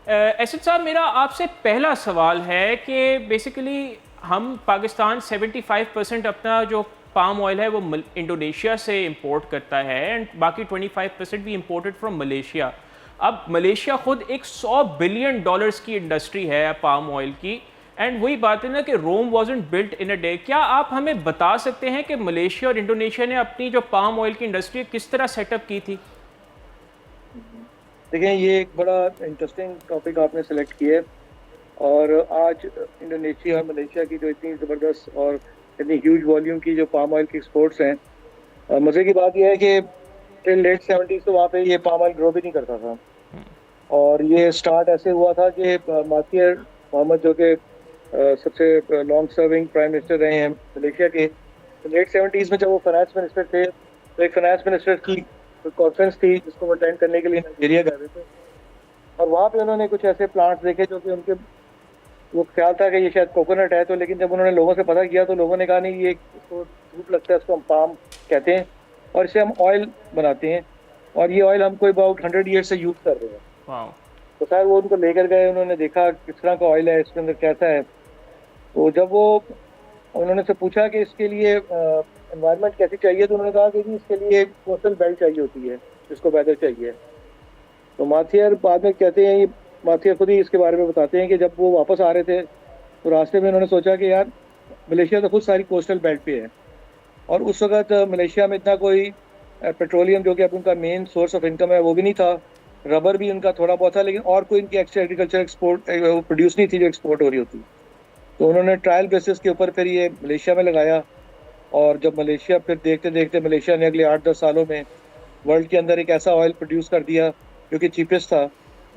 एसद साहब, मेरा आपसे पहला सवाल है कि बेसिकली हम पाकिस्तान 75% अपना जो पाम ऑयल है वो इंडोनेशिया से इंपोर्ट करता है एंड बाकी 25% भी इंपोर्टेड फ्रॉम मलेशिया। अब मलेशिया खुद एक $100 बिलियन की इंडस्ट्री है पाम ऑयल की, एंड वही बात है ना कि Rome wasn't built in a day. क्या आप हमें बता सकते हैं कि मलेशिया और इंडोनेशिया ने अपनी जो पाम ऑयल की इंडस्ट्री किस तरह सेटअप की थी? देखें, ये एक बड़ा इंटरेस्टिंग टॉपिक आपने सेलेक्ट किया है। और आज इंडोनेशिया और मलेशिया की जो इतनी ज़बरदस्त और इतनी ह्यूज वॉल्यूम की जो पाम ऑयल की एक्सपोर्ट्स हैं, मज़े की बात यह है कि टिल लेट 70s तो वहाँ पे ये पाम ऑयल ग्रो भी नहीं करता था। और ये स्टार्ट ऐसे हुआ था कि माथियर मोहम्मद, जो कि सबसे लॉन्ग सर्विंग प्राइम मिनिस्टर रहे हैं मलेशिया के, लेट 70s में जब वो फाइनेंस मिनिस्टर थे, तो एक फाइनेंस मिनिस्टर की कॉन्फ्रेंस थी जिसको वो अटेंड करने के लिए नाइजीरिया गए हुए थे। और वहाँ पे उन्होंने कुछ ऐसे प्लांट्स देखे जो कि उनके वो ख्याल था कि ये शायद कोकोनट है, तो लेकिन जब उन्होंने लोगों से पता किया तो लोगों ने कहा नहीं, ये इसको धूप लगता है, इसको हम पाम कहते हैं और इसे हम ऑयल बनाते हैं और ये ऑयल हम कोई अबाउट 100 ईयर से यूज़ कर रहे हैं। वाह। तो शायद वो उनको लेकर गए, उन्होंने देखा किस तरह का ऑयल है, इसके अंदर कैसा है। तो जब वो उन्होंने से पूछा कि इसके लिए एनवायरनमेंट कैसी चाहिए, तो उन्होंने कहा कि जी इसके लिए कोस्टल बेल्ट चाहिए होती है, इसको वेदर चाहिए। तो माथियर बाद में कहते हैं, ये माथियर खुद ही इसके बारे में बताते हैं कि जब वो वापस आ रहे थे तो रास्ते में उन्होंने सोचा कि यार मलेशिया तो खुद सारी कोस्टल बेल्ट पे है और उस वक्त मलेशिया में इतना कोई पेट्रोलियम, जो कि अब उनका मेन सोर्स ऑफ इनकम है, वो भी नहीं था। रबर भी उनका थोड़ा बहुत था, लेकिन और कोई इनकी एक्स्ट्रा एग्रीकल्चर एक्सपोर्ट प्रोड्यूस नहीं थी जो एक्सपोर्ट हो रही होती। तो उन्होंने ट्रायल बेसिस के ऊपर फिर ये मलेशिया में लगाया। और जब मलेशिया, फिर देखते देखते मलेशिया ने अगले 8-10 सालों में वर्ल्ड के अंदर एक ऐसा ऑयल प्रोड्यूस कर दिया जो कि चीपेस्ट था।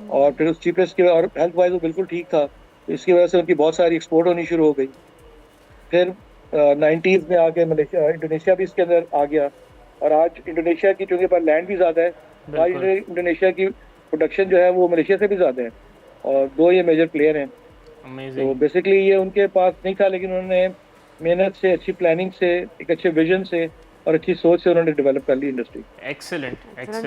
और फिर उस चीपेस्ट के, और हेल्थ वाइज वो बिल्कुल ठीक था, तो इसकी वजह से उनकी बहुत सारी एक्सपोर्ट होनी शुरू हो गई। फिर 90s में आके मलेशिया, इंडोनेशिया भी इसके अंदर आ गया। और आज इंडोनेशिया की, चूंकि पर लैंड भी ज़्यादा है, आज इंडोनेशिया की प्रोडक्शन जो है वो मलेशिया से भी ज़्यादा है और दो ये मेजर प्लेयर हैं। तो बेसिकली ये उनके पास नहीं था, लेकिन उन्होंने मेहनत से, अच्छी प्लानिंग से, एक अच्छे विजन से और अच्छी सोच से उन्होंने डेवलप कर ली industry. Excellent.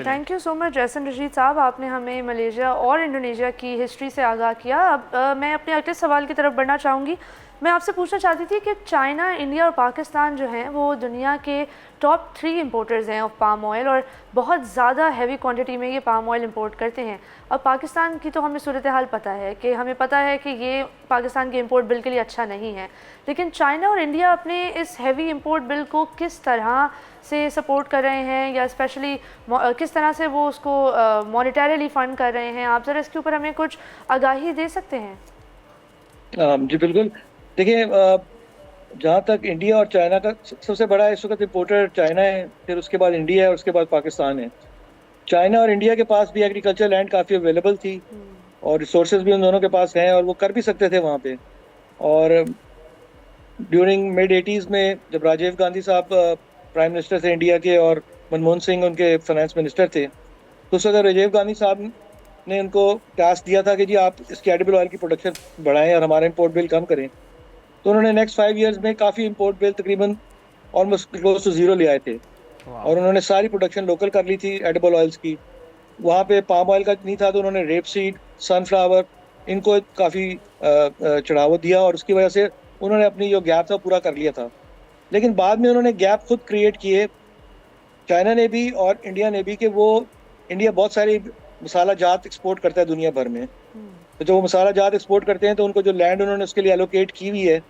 Thank you so much Ehsan Rashid साहब, आपने हमें मलेशिया और इंडोनेशिया की हिस्ट्री से आगाह किया। अब मैं अपने अगले सवाल की तरफ बढ़ना चाहूँगी। मैं आपसे पूछना चाहती थी कि चाइना, इंडिया और पाकिस्तान जो हैं वो दुनिया के टॉप 3 इंपोर्टर्स हैं ऑफ पाम ऑयल और बहुत ज़्यादा हैवी क्वांटिटी में ये पाम ऑयल इंपोर्ट करते हैं। अब पाकिस्तान की तो हमें सूरत हाल पता है कि हमें पता है कि ये पाकिस्तान के इंपोर्ट बिल के लिए अच्छा नहीं है, लेकिन चाइना और इंडिया अपने इस हैवी इंपोर्ट बिल को किस तरह से सपोर्ट कर रहे हैं या स्पेशली किस तरह से वो उसको मॉनिटरीली फ़ंड कर रहे हैं? आप ज़रा इसके ऊपर हमें कुछ आगाही दे सकते हैं? जी बिल्कुल। देखिए, जहाँ तक इंडिया और चाइना का, सबसे बड़ा इस वक्त इम्पोर्टर चाइना है, फिर उसके बाद इंडिया है और उसके बाद पाकिस्तान है। चाइना और इंडिया के पास भी एग्रीकल्चर लैंड काफ़ी अवेलेबल थी और रिसोर्सेज भी उन दोनों के पास हैं और वो कर भी सकते थे वहाँ पे। और ड्यूरिंग मिड 80s में जब राजीव गांधी साहब प्राइम मिनिस्टर थे इंडिया के और मनमोहन सिंह उनके फाइनेंस मिनिस्टर थे, तो उस वक्त राजीव गांधी साहब ने उनको टास्क दिया था कि जी आप इसकी एडिबल ऑयल की प्रोडक्शन बढ़ाएं और हमारा इंपोर्ट बिल कम करें। तो उन्होंने नेक्स्ट 5 ईयर्स में काफ़ी इंपोर्ट बिल तकरीबन ऑलमोस्ट क्लोज टू जीरो ले आए थे और उन्होंने सारी प्रोडक्शन लोकल कर ली थी एडिबल ऑयल्स की। वहाँ पे पाम ऑयल का नहीं था, तो उन्होंने रेप सीड, सनफ्लावर, इनको काफ़ी चढ़ावा दिया और उसकी वजह से उन्होंने अपनी जो गैप था पूरा कर लिया था। लेकिन बाद में उन्होंने गैप खुद क्रिएट किए, चाइना ने भी और इंडिया ने भी, कि वो इंडिया बहुत सारी मसाला जात एक्सपोर्ट करता है दुनिया भर में। तो जो वो मसाला जात एक्सपोर्ट करते हैं तो उनको जो लैंड उन्होंने उसके लिए एलोकेट की हुई है,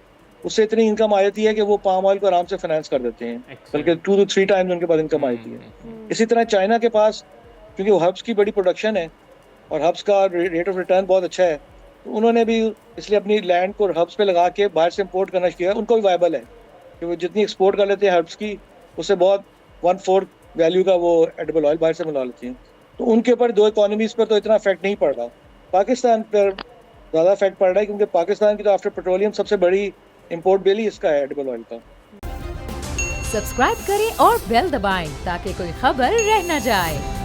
उससे इतनी इनकम आ जाती है कि वो पाम ऑयल को आराम से फाइनेंस कर देते हैं, बल्कि 2 to 3 टाइम्स उनके पास इनकम आ जाती है। इसी तरह चाइना के पास, क्योंकि वो हब्स की बड़ी प्रोडक्शन है और हब्स का रेट ऑफ रिटर्न बहुत अच्छा है, तो उन्होंने भी इसलिए अपनी लैंड को हब्स पे लगा के बाहर से इम्पोर्ट करना किया। उनको भी वायबल है कि वो जितनी एक्सपोर्ट कर लेते हैं हब्स की, उससे बहुत 1/4 वैल्यू का वो एडिबल ऑयल बाहर से मिला लेते हैं। तो उनके ऊपर दो इकोनॉमीज़ पर तो इतना इफेक्ट नहीं पड़ रहा। पाकिस्तान पर ज़्यादा इफेक्ट पड़ रहा है, क्योंकि पाकिस्तान की तो आफ्टर पेट्रोलियम सबसे बड़ी इंपोर्ट बिल ही इसका है, एडिबल ऑयल का। सब्सक्राइब करें और बेल दबाएं ताकि कोई खबर रह न जाए।